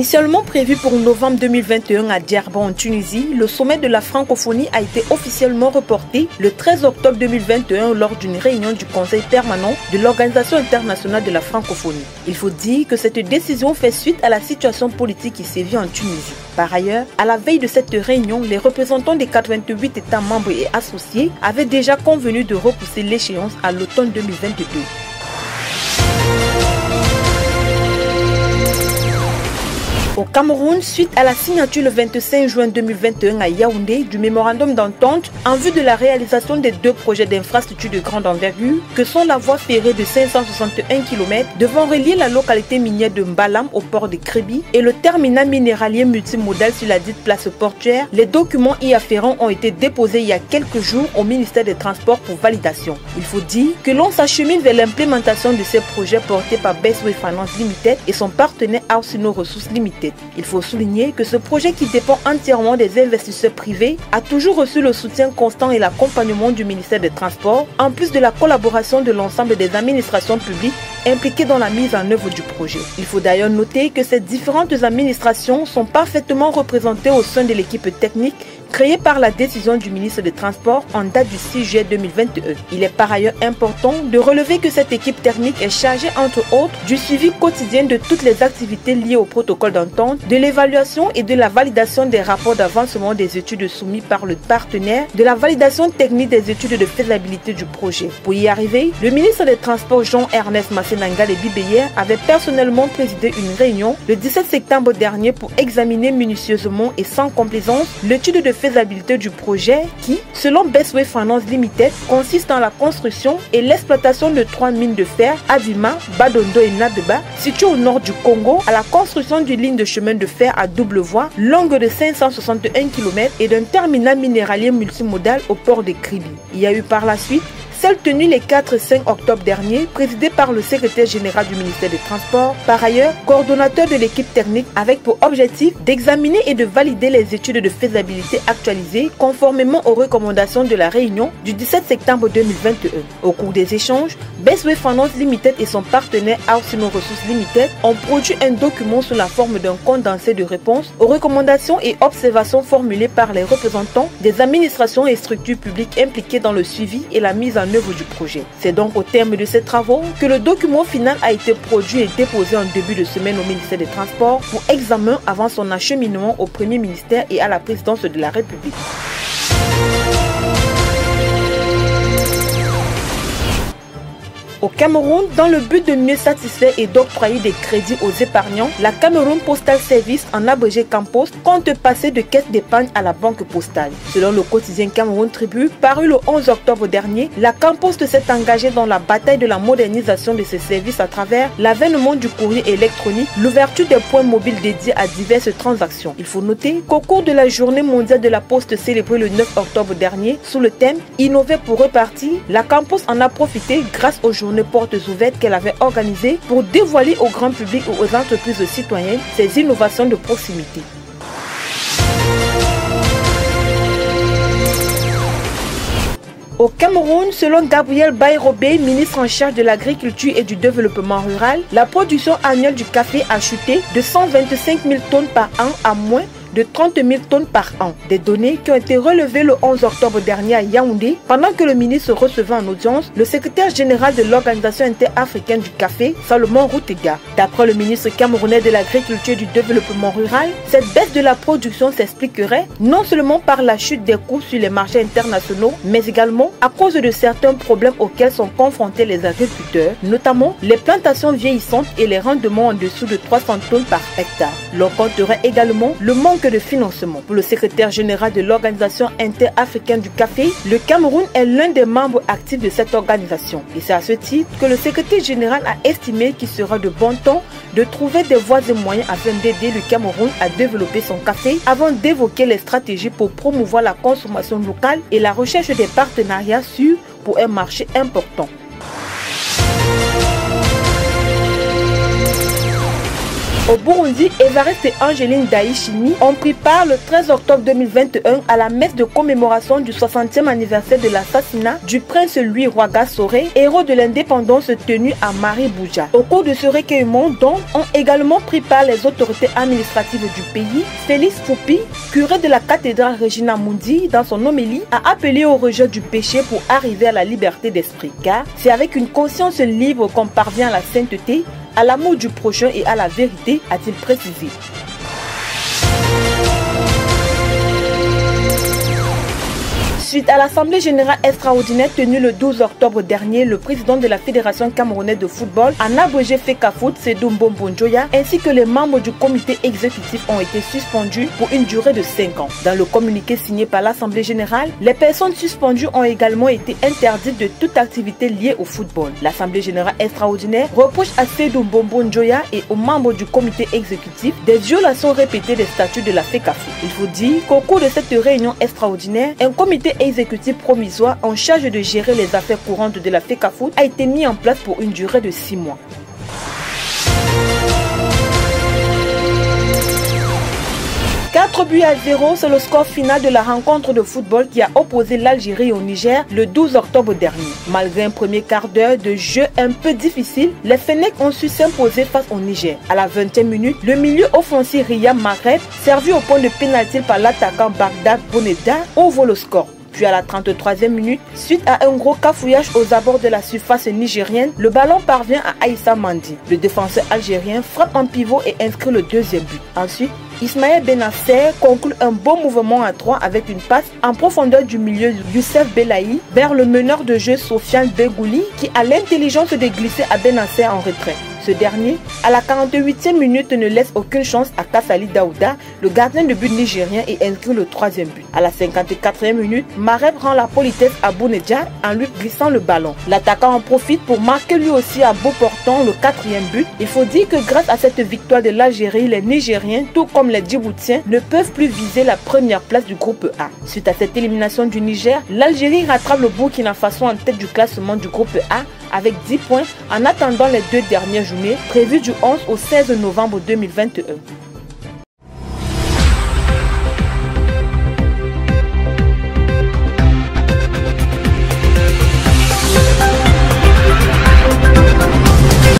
Initialement prévu pour novembre 2021 à Djerba en Tunisie, le sommet de la francophonie a été officiellement reporté le 13 octobre 2021 lors d'une réunion du Conseil permanent de l'Organisation internationale de la francophonie. Il faut dire que cette décision fait suite à la situation politique qui sévit en Tunisie. Par ailleurs, à la veille de cette réunion, les représentants des 88 États membres et associés avaient déjà convenu de repousser l'échéance à l'automne 2022. Au Cameroun, suite à la signature le 25 juin 2021 à Yaoundé du mémorandum d'entente en vue de la réalisation des deux projets d'infrastructure de grande envergure que sont la voie ferrée de 561 km devant relier la localité minière de Mbalam au port de Kribi et le terminal minéralier multimodal sur la dite place portuaire, les documents y afférents ont été déposés il y a quelques jours au ministère des Transports pour validation. Il faut dire que l'on s'achemine vers l'implémentation de ces projets portés par Bestway Finance Limited et son partenaire Arsino Ressources Limited. Il faut souligner que ce projet qui dépend entièrement des investisseurs privés a toujours reçu le soutien constant et l'accompagnement du ministère des Transports, en plus de la collaboration de l'ensemble des administrations publiques impliquées dans la mise en œuvre du projet. Il faut d'ailleurs noter que ces différentes administrations sont parfaitement représentées au sein de l'équipe technique créée par la décision du ministre des Transports en date du 6 juillet 2021. Il est par ailleurs important de relever que cette équipe technique est chargée entre autres du suivi quotidien de toutes les activités liées au protocole d'entente, de l'évaluation et de la validation des rapports d'avancement des études soumis par le partenaire, de la validation technique des études de faisabilité du projet. Pour y arriver, le ministre des Transports Jean-Ernest Massenanga-Lebibeye avait personnellement présidé une réunion le 17 septembre dernier pour examiner minutieusement et sans complaisance l'étude de faisabilité du projet qui, selon Bestway Finance Limited, consiste en la construction et l'exploitation de 3 mines de fer à Vima, Badondo et Nadeba, situées au nord du Congo, à la construction d'une ligne de chemin de fer à double voie longue de 561 km et d'un terminal minéralier multimodal au port de Kribi. Il y a eu par la suite celle tenue les 4 et 5 octobre dernier, présidée par le secrétaire général du ministère des Transports, par ailleurs coordonnateur de l'équipe technique, avec pour objectif d'examiner et de valider les études de faisabilité actualisées conformément aux recommandations de la réunion du 17 septembre 2021. Au cours des échanges, Bestway Finance Limited et son partenaire Arsino Ressources Limited ont produit un document sous la forme d'un condensé de réponses aux recommandations et observations formulées par les représentants des administrations et structures publiques impliquées dans le suivi et la mise en œuvre du projet. C'est donc au terme de ces travaux que le document final a été produit et déposé en début de semaine au ministère des Transports pour examen avant son acheminement au Premier ministère et à la présidence de la République. Au Cameroun, dans le but de mieux satisfaire et d'octroyer des crédits aux épargnants, la Cameroun Postal Service, en abrégé Campost, compte passer de caisse d'épargne à la banque postale. Selon le quotidien Cameroun Tribune, paru le 11 octobre dernier, la Campost s'est engagée dans la bataille de la modernisation de ses services à travers l'avènement du courrier électronique, l'ouverture des points mobiles dédiés à diverses transactions. Il faut noter qu'au cours de la journée mondiale de la Poste célébrée le 9 octobre dernier, sous le thème « Innover pour repartir », la Campost en a profité grâce aux journées portes ouvertes qu'elle avait organisées pour dévoiler au grand public ou aux entreprises citoyennes ces innovations de proximité. Au Cameroun, selon Gabriel Bayrobé, ministre en charge de l'agriculture et du développement rural, la production annuelle du café a chuté de 125 000 tonnes par an à moins de 30 000 tonnes par an. Des données qui ont été relevées le 11 octobre dernier à Yaoundé, pendant que le ministre recevait en audience le secrétaire général de l'Organisation interafricaine du café, Salomon Routega. D'après le ministre camerounais de l'agriculture et du développement rural, cette baisse de la production s'expliquerait non seulement par la chute des coûts sur les marchés internationaux, mais également à cause de certains problèmes auxquels sont confrontés les agriculteurs, notamment les plantations vieillissantes et les rendements en dessous de 300 tonnes par hectare. L'on compterait également le manque de financement. Pour le secrétaire général de l'Organisation interafricaine du café, le Cameroun est l'un des membres actifs de cette organisation. Et c'est à ce titre que le secrétaire général a estimé qu'il sera de bon ton de trouver des voies et moyens afin d'aider le Cameroun à développer son café avant d'évoquer les stratégies pour promouvoir la consommation locale et la recherche des partenariats sûrs pour un marché important. Au Burundi, Évariste et Angeline Daïchimi ont pris part le 13 octobre 2021 à la messe de commémoration du 60e anniversaire de l'assassinat du prince Louis Rwagasore, héros de l'indépendance tenue à Marie-Bouja. Au cours de ce recueillement, dont ont également pris part les autorités administratives du pays, Félix Foupi, curé de la cathédrale Regina Mundi, dans son homélie, a appelé au rejet du péché pour arriver à la liberté d'esprit. Car c'est avec une conscience libre qu'on parvient à la sainteté, à l'amour du prochain et à la vérité, a-t-il précisé. Suite à l'Assemblée générale extraordinaire tenue le 12 octobre dernier, le président de la Fédération camerounaise de football, en abrégé FECAFOOT, Sédou Mbombo Njoya, ainsi que les membres du comité exécutif ont été suspendus pour une durée de 5 ans. Dans le communiqué signé par l'Assemblée générale, les personnes suspendues ont également été interdites de toute activité liée au football. L'Assemblée générale extraordinaire reproche à Sédou Mbombo Njoya et aux membres du comité exécutif des violations répétées des statuts de la FECAFOOT. Il faut dire qu'au cours de cette réunion extraordinaire, un comité exécutif provisoire en charge de gérer les affaires courantes de la FECAFOOT a été mis en place pour une durée de 6 mois. 4-0, c'est le score final de la rencontre de football qui a opposé l'Algérie au Niger le 12 octobre dernier. Malgré un premier quart d'heure de jeu un peu difficile, les Fennecs ont su s'imposer face au Niger. À la 20e minute, le milieu offensif Riyad Mahrez, servi au point de pénalty par l'attaquant Bagdad Boneda, ouvre le score. Puis à la 33e minute, suite à un gros cafouillage aux abords de la surface nigérienne, le ballon parvient à Aïssa Mandi. Le défenseur algérien frappe en pivot et inscrit le deuxième but. Ensuite, Ismaël Benasser conclut un beau mouvement à 3 avec une passe en profondeur du milieu Youssef Belaï vers le meneur de jeu Sofiane Begouli qui a l'intelligence de glisser à Benasser en retrait. Ce dernier, à la 48e minute, ne laisse aucune chance à Kassali Daouda, le gardien de but nigérien, et inscrit le troisième but. À la 54e minute, Mahrez rend la politesse à Bounedjah en lui glissant le ballon. L'attaquant en profite pour marquer lui aussi à bout portant le 4e but. Il faut dire que grâce à cette victoire de l'Algérie, les Nigériens, tout comme les Djiboutiens, ne peuvent plus viser la première place du groupe A. Suite à cette élimination du Niger, l'Algérie rattrape le Burkina Faso en tête du classement du groupe A avec 10 points en attendant les 2 dernières journées prévues du 11 au 16 novembre 2021.